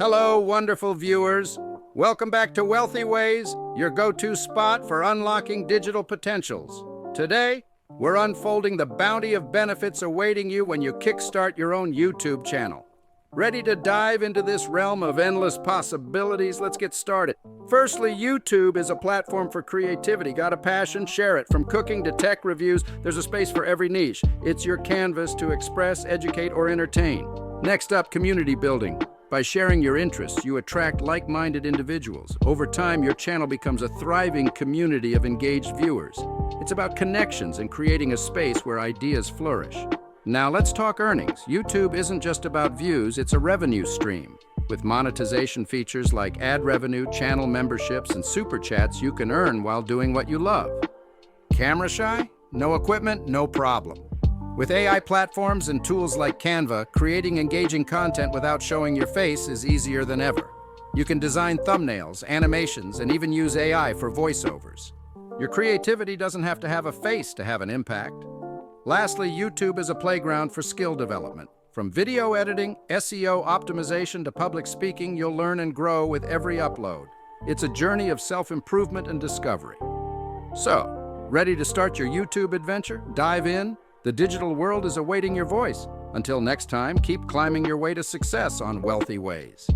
Hello, wonderful viewers. Welcome back to Wealthy Ways, your go-to spot for unlocking digital potentials. Today, we're unfolding the bounty of benefits awaiting you when you kickstart your own YouTube channel. Ready to dive into this realm of endless possibilities? Let's get started. Firstly, YouTube is a platform for creativity. Got a passion? Share it. From cooking to tech reviews, there's a space for every niche. It's your canvas to express, educate, or entertain. Next up, community building. By sharing your interests, you attract like-minded individuals. Over time, your channel becomes a thriving community of engaged viewers. It's about connections and creating a space where ideas flourish. Now let's talk earnings. YouTube isn't just about views, it's a revenue stream. With monetization features like ad revenue, channel memberships, and super chats, you can earn while doing what you love. Camera shy? No equipment? No problem. With AI platforms and tools like Canva, creating engaging content without showing your face is easier than ever. You can design thumbnails, animations, and even use AI for voiceovers. Your creativity doesn't have to have a face to have an impact. Lastly, YouTube is a playground for skill development. From video editing, SEO optimization to public speaking, you'll learn and grow with every upload. It's a journey of self-improvement and discovery. So, ready to start your YouTube adventure? Dive in. The digital world is awaiting your voice. Until next time, keep climbing your way to success on Wealthy Ways.